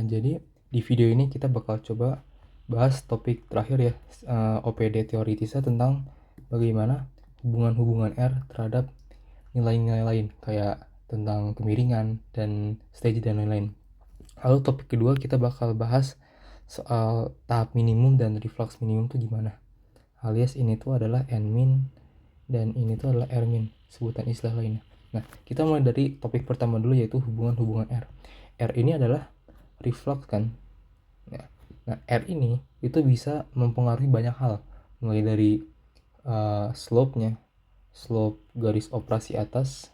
Jadi di video ini kita bakal coba bahas topik terakhir ya, OPD teoritisa tentang bagaimana hubungan-hubungan R terhadap nilai-nilai lain kayak tentang kemiringan dan stage dan lain-lain. Lalu topik kedua kita bakal bahas soal tahap minimum dan reflux minimum itu gimana. Alias ini tuh adalah N-min dan ini tuh adalah R-min, sebutan istilah lainnya. Nah, kita mulai dari topik pertama dulu yaitu hubungan-hubungan R. R ini adalah reflux kan. Nah, R ini itu bisa mempengaruhi banyak hal, mulai dari slope-nya, slope garis operasi atas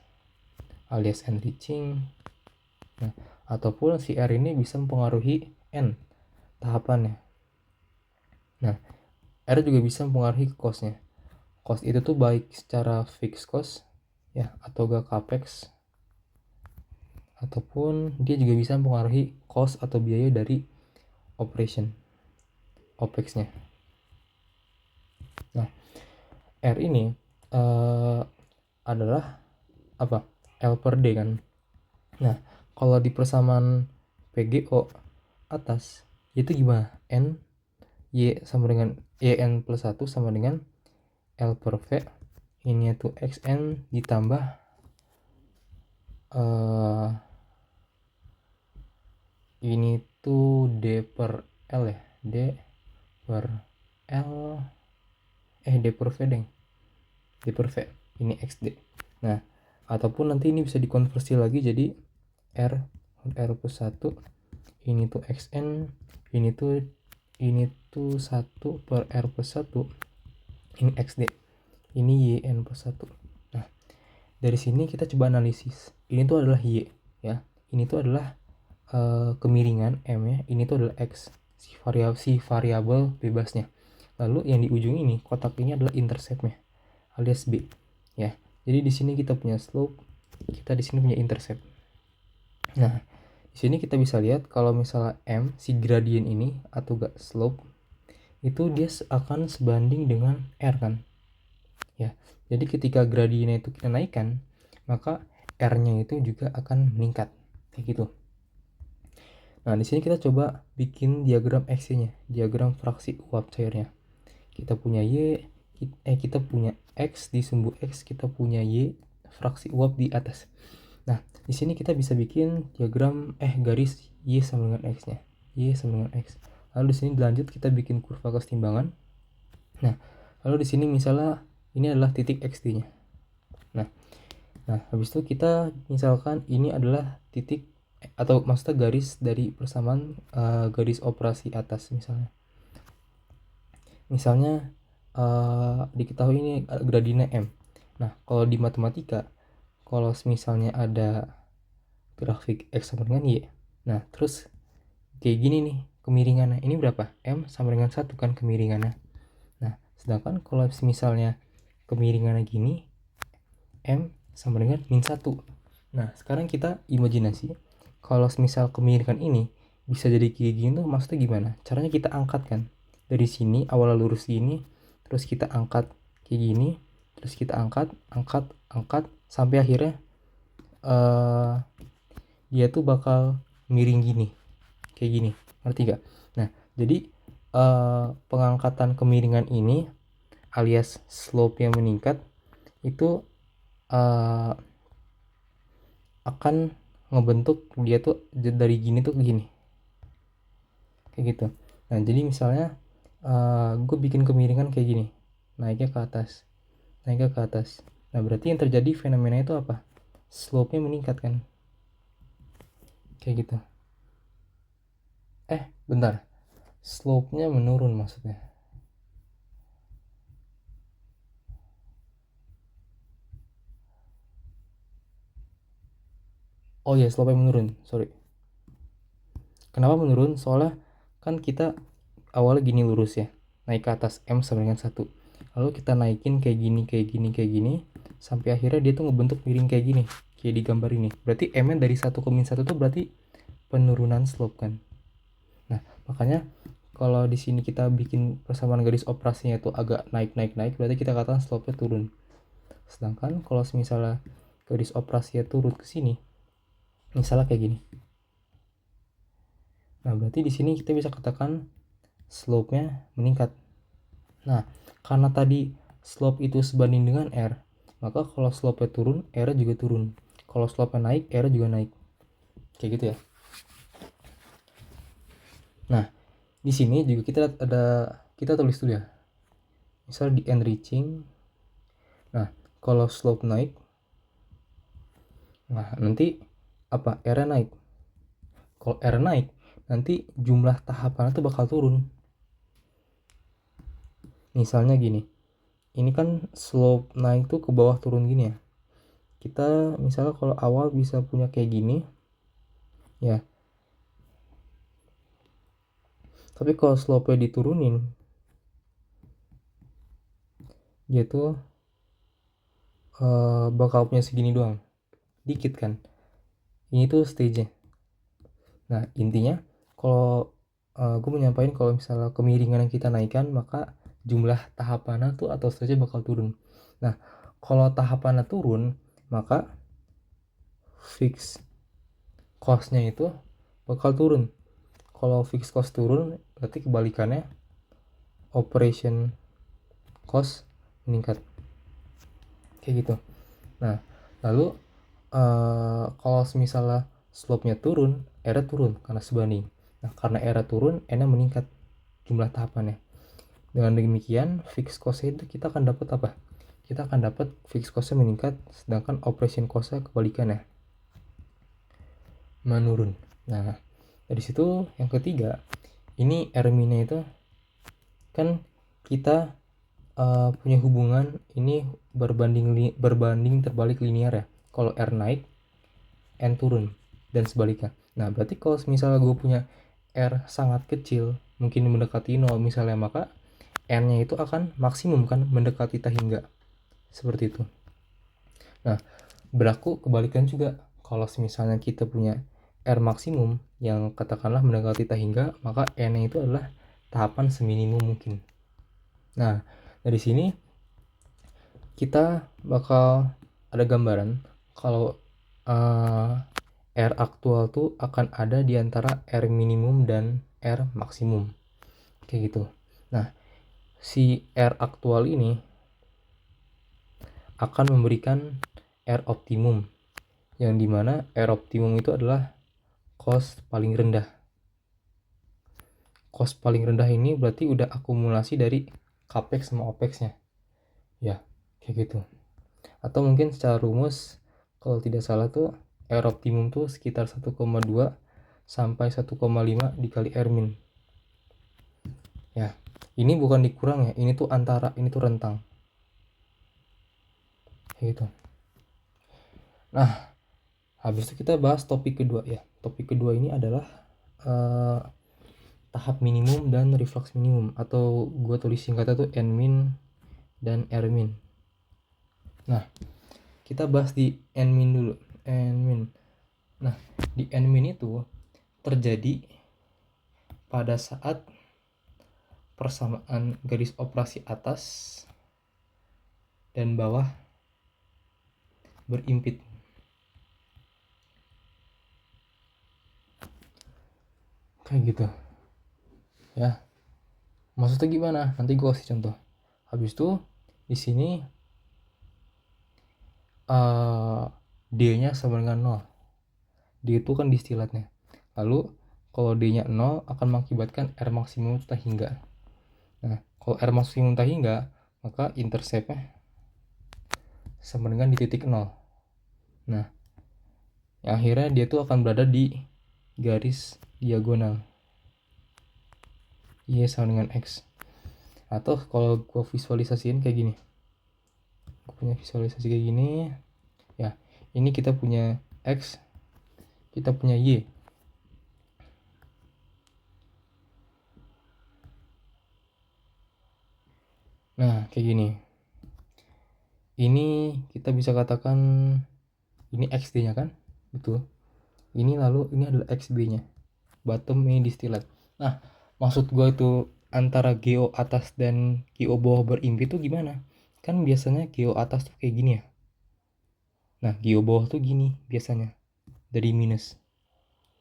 alias enriching. Nah, ataupun si R ini bisa mempengaruhi N tahapannya. Nah, R juga bisa mempengaruhi cost-nya. Cost itu tuh baik secara fixed cost ya atau gak capex, ataupun dia juga bisa mempengaruhi cost atau biaya dari operation OPEX-nya. Nah, R ini adalah apa? L per D kan. Nah, kalau di persamaan PGO atas itu gimana? N Y sama dengan YN plus 1 sama dengan L per V. Ini itu XN ditambah ini tuh D per L ya. D per L D per V deng. D per V. Ini XD. Nah, ataupun nanti ini bisa dikonversi lagi jadi R plus 1. Ini tuh XN. Ini tuh 1 per R plus 1. Ini XD. Ini YN plus 1. Nah, dari sini kita coba analisis. Ini tuh adalah Y ya. Ini tuh adalah kemiringan M ya. Ini tuh adalah X, si variabel bebasnya. Lalu yang di ujung ini, kotak ini adalah interceptnya alias B ya. Jadi di sini kita punya slope, kita di sini punya intercept. Nah, di sini kita bisa lihat kalau misalnya M si gradien ini atau gak slope itu dia akan sebanding dengan R kan. Ya. Jadi ketika gradiennya itu kita naikkan, maka R-nya itu juga akan meningkat kayak gitu. Nah, di sini kita coba bikin diagram X-nya, diagram fraksi uap cairnya. Kita punya kita punya X di sumbu X, kita punya Y fraksi uap di atas. Nah, di sini kita bisa bikin diagram garis Y sama dengan X-nya. Y sama dengan X. Lalu di sini dilanjut kita bikin kurva kesetimbangan. Nah, lalu di sini misalnya ini adalah titik XD-nya. Nah, habis itu kita misalkan ini adalah titik atau maksudnya garis dari persamaan garis operasi atas misalnya. Misalnya diketahui ini gradiennya M. Nah, kalau di matematika, kalau misalnya ada grafik X sama dengan Y, nah terus kayak gini nih kemiringannya. Ini berapa? M sama dengan 1 kan kemiringannya. Nah, sedangkan kalau misalnya kemiringannya gini, M sama dengan min 1. Nah, sekarang kita imajinasi kalau misal kemiringan ini bisa jadi kayak gini tuh maksudnya gimana? Caranya kita angkat kan. Dari sini awalnya lurus gini, terus kita angkat kayak gini, terus kita angkat sampai akhirnya dia tuh bakal miring gini. Kayak gini. Ngerti gak? Nah, jadi pengangkatan kemiringan ini alias slope yang meningkat itu akan ngebentuk dia tuh dari gini tuh ke gini kayak gitu. Nah, jadi misalnya gue bikin kemiringan kayak gini, naiknya ke atas. Nah, berarti yang terjadi fenomena itu apa? Slope-nya meningkat kan, kayak gitu. Bentar, slope-nya menurun maksudnya. Oh ya, slope-nya menurun, sorry. Kenapa menurun? Soalnya kan kita awalnya gini lurus ya, naik ke atas M sama dengan 1. Lalu kita naikin kayak gini sampai akhirnya dia tuh ngebentuk miring kayak gini, kayak di gambar ini. Berarti M-nya dari 1 ke min 1 tuh berarti penurunan slope kan. Nah, makanya kalau di sini kita bikin persamaan garis operasinya itu agak naik, berarti kita katakan slope-nya turun. Sedangkan kalau misalnya garis operasinya turun ke sini, misalnya kayak gini. Nah, berarti di sini kita bisa katakan slope-nya meningkat. Nah, karena tadi slope itu sebanding dengan R, maka kalau slope-nya turun, R juga turun. Kalau slope-nya naik, R juga naik. Kayak gitu ya. Nah, di sini juga kita tulis dulu ya. Misal di enriching. Nah, kalau slope naik, nah nanti apa? R naik. Kalau R naik, nanti jumlah tahapan itu bakal turun. Misalnya gini. Ini kan slope naik tuh ke bawah turun gini ya. Kita misalnya kalau awal bisa punya kayak gini, ya. Tapi kalau slope-nya diturunin, dia tuh bakal punya segini doang. Dikit kan. Ini tuh stage-nya. Nah, intinya kalau gue menyampaikan kalau misalnya kemiringan yang kita naikkan, maka jumlah tahapannya tuh atau stage-nya bakal turun. Nah, kalau tahapannya turun, maka fixed cost-nya itu bakal turun. Kalau fixed cost turun, berarti kebalikannya operation cost meningkat. Kayak gitu. Nah, lalu kalau misalnya slope-nya turun, R turun karena sebanding. Nah, karena R turun, N-nya meningkat jumlah tahapannya. Dengan demikian, fixed cost-nya itu kita akan dapat apa? Kita akan dapat fixed cost-nya meningkat, sedangkan operation cost-nya kebalikannya menurun. Nah, dari situ yang ketiga, ini R-nya itu kan kita punya hubungan ini berbanding terbalik linear ya. Kalau R naik, N turun dan sebaliknya. Nah, berarti kalau misalnya gue punya R sangat kecil, mungkin mendekati 0 misalnya, maka N-nya itu akan maksimum kan mendekati tahingga. Seperti itu. Nah, berlaku kebalikan juga. Kalau misalnya kita punya R maksimum yang katakanlah mendekati tahingga, maka N-nya itu adalah tahapan seminimum mungkin. Nah, dari sini kita bakal ada gambaran kalau R aktual tuh akan ada di antara R minimum dan R maksimum. Kayak gitu. Nah, si R aktual ini akan memberikan R optimum, yang dimana R optimum itu adalah cost paling rendah. Cost paling rendah ini berarti udah akumulasi dari capex sama opexnya. Ya, kayak gitu. Atau mungkin secara rumus, kalau tidak salah tuh R optimum tuh sekitar 1,2 sampai 1,5 dikali R min. Ya, ini bukan dikurang ya, ini tuh rentang. Kayak gitu. Nah, habis itu kita bahas topik kedua ya. Topik kedua ini adalah tahap minimum dan reflux minimum, atau gue tulis singkatnya tuh N min dan R min. Nah, kita bahas di N min dulu. N min. Nah, di N min itu terjadi pada saat persamaan garis operasi atas dan bawah berimpit. Kayak gitu. Ya. Maksudnya gimana? Nanti gue kasih contoh. Habis itu di sini D-nya sama dengan 0. D itu kan distilatnya. Lalu kalau D-nya 0 akan mengakibatkan R maksimum tak hingga. Nah, kalau R maksimum tak hingga, maka intercept-nya sama dengan di titik 0. Nah, yang akhirnya dia tuh akan berada di garis diagonal. Y sama dengan X. Atau kalau gue visualisasiin kayak gini. Gue punya visualisasi kayak gini. Ya, ini kita punya X, kita punya Y. Nah, kayak gini. Ini kita bisa katakan ini XD-nya kan? Betul. Ini lalu ini adalah XB-nya. Bottom ini distilat. Nah, maksud gue itu antara geo atas dan geo bawah berimpit tuh gimana? Kan biasanya geo atas tuh kayak gini ya. Nah, geo bawah tuh gini biasanya. Dari minus.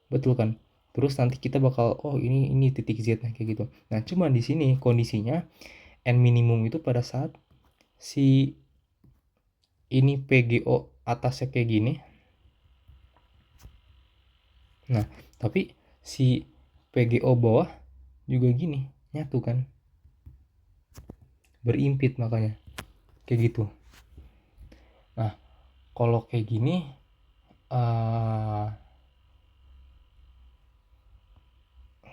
Betul kan? Terus nanti kita bakal ini titik Z kayak gitu. Nah, cuma di sini kondisinya n minimum itu pada saat si ini PGO atasnya kayak gini. Nah, tapi si PGO bawah juga gini, nyatu kan. Berimpit makanya. Kayak gitu. Nah, kalau kayak gini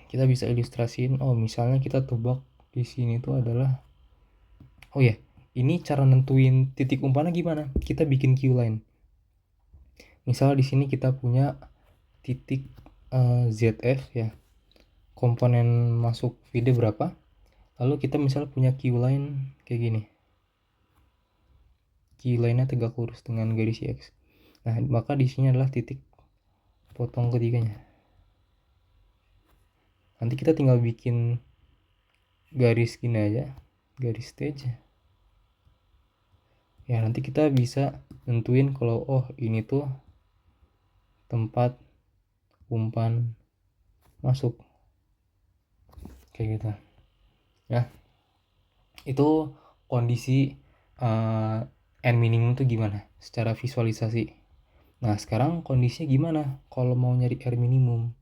kita bisa ilustrasiin, misalnya kita tebak di sini tuh adalah, ini cara nentuin titik umpannya gimana? Kita bikin Q-line. Misalnya di sini kita punya titik ZF ya, komponen masuk feed berapa, lalu kita misalnya punya Q-line kayak gini, Q-line-nya tegak lurus dengan garis X. Nah, maka di sini adalah titik potong ketiganya. Nanti kita tinggal bikin garis gini aja, garis stage ya. Nanti kita bisa nentuin kalau ini tuh tempat umpan masuk kayak gitu ya. Itu kondisi n minimum tuh gimana secara visualisasi. Nah, sekarang kondisinya gimana kalau mau nyari R minimum.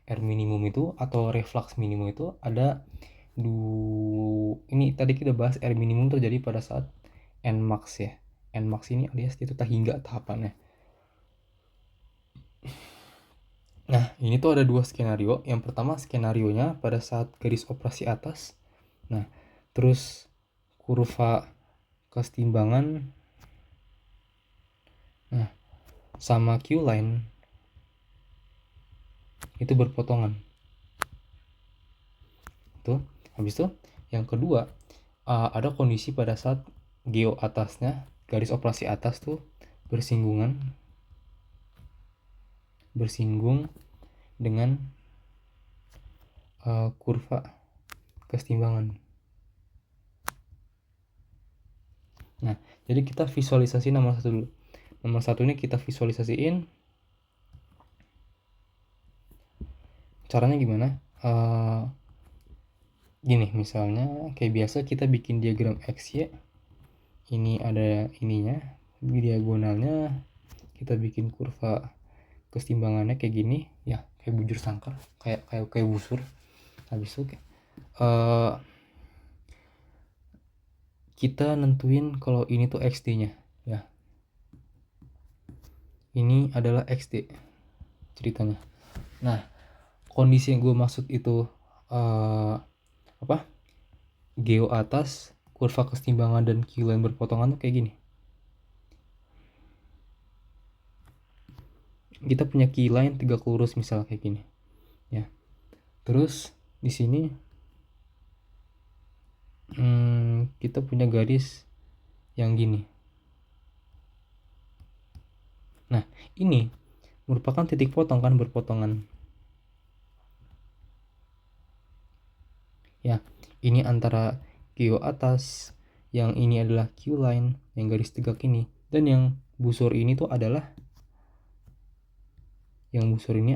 R minimum itu atau reflux minimum itu ada ini tadi kita bahas R minimum terjadi pada saat N max ya. N max ini alias itu tak hingga tahapannya. Nah, ini tuh ada dua skenario. Yang pertama skenarionya pada saat garis operasi atas. Nah, terus kurva kesetimbangan sama Q-line itu berpotongan. Tuh, habis itu yang kedua ada kondisi pada saat geo atasnya, garis operasi atas tuh bersinggung dengan kurva kesetimbangan. Nah, jadi kita visualisasi nomor satu dulu. Nomor satu ini kita visualisasiin. Caranya gimana? Gini, misalnya kayak biasa kita bikin diagram XY. Ini ada ininya, di diagonalnya kita bikin kurva kesetimbangannya kayak gini ya, kayak bujur sangkar, kayak busur. Habis itu kita nentuin kalau ini tuh XD-nya ya. Ini adalah XD ceritanya. Nah, kondisi yang gue maksud itu geo atas, kurva kesetimbangan dan Q-line berpotongan tuh kayak gini. Kita punya Q-line tegak lurus misal kayak gini ya. Terus di sini kita punya garis yang gini. Nah, ini merupakan titik potong kan, berpotongan ya. Ini antara Q atas, yang ini adalah Q line yang garis tegak ini, dan yang busur ini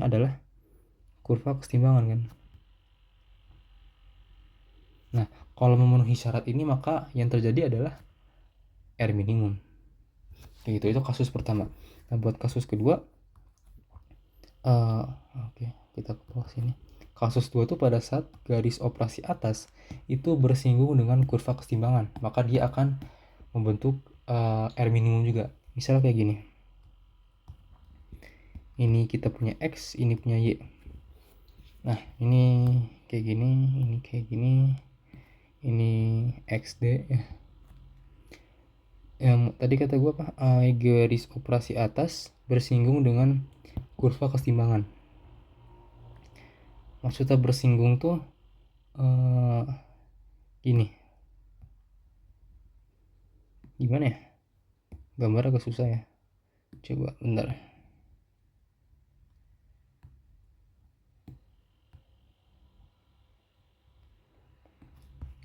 adalah kurva kesetimbangan kan. Nah, kalau memenuhi syarat ini maka yang terjadi adalah R minimum kayak gitu. Itu kasus pertama. Nah, buat kasus kedua kita ke bawah sini. Kasus 2 itu pada saat garis operasi atas itu bersinggung dengan kurva kesetimbangan, maka dia akan membentuk R minimum juga. Misalnya kayak gini. Ini kita punya X, ini punya Y. Nah, ini kayak gini, ini kayak gini. Ini XD ya. Yang tadi kata gue garis operasi atas bersinggung dengan kurva kesetimbangan. Maksudnya bersinggung tuh gini, gimana ya, gambar agak susah ya, coba bentar.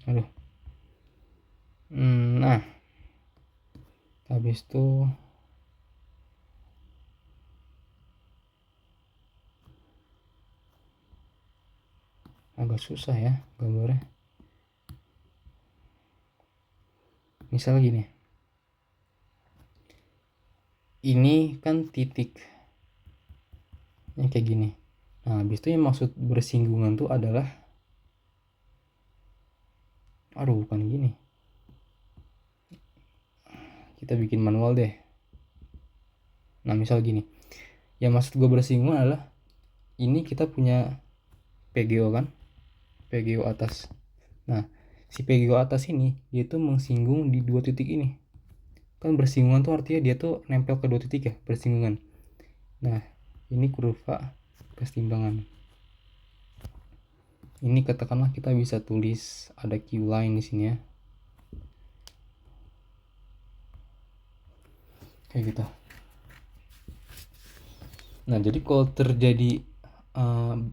Aduh. Nah, habis itu agak susah ya gambarnya. Misal gini, ini kan titik yang kayak gini. Nah habis itu yang maksud bersinggungan tuh adalah, bukan gini, kita bikin manual deh. Nah misal gini, yang maksud gue bersinggungan adalah ini kita punya PGO kan, PGO atas. Nah si PGO atas ini dia tuh mengsinggung di dua titik ini. Kan bersinggungan tuh artinya dia tuh nempel ke dua titik ya, bersinggungan. Nah ini kurva kesetimbangan. Ini katakanlah kita bisa tulis ada Q line di sini ya, kayak gitu. Nah jadi kalau terjadi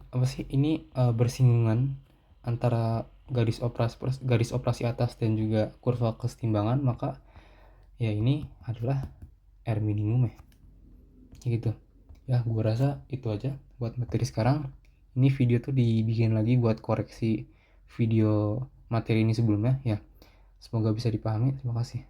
apa sih ini, bersinggungan antara garis operasi atas dan juga kurva kesetimbangan, maka ya ini adalah R minimum ya, gitu ya. Gue rasa itu aja buat materi sekarang. Ini video tuh dibikin lagi buat koreksi video materi ini sebelumnya ya. Semoga bisa dipahami. Terima kasih.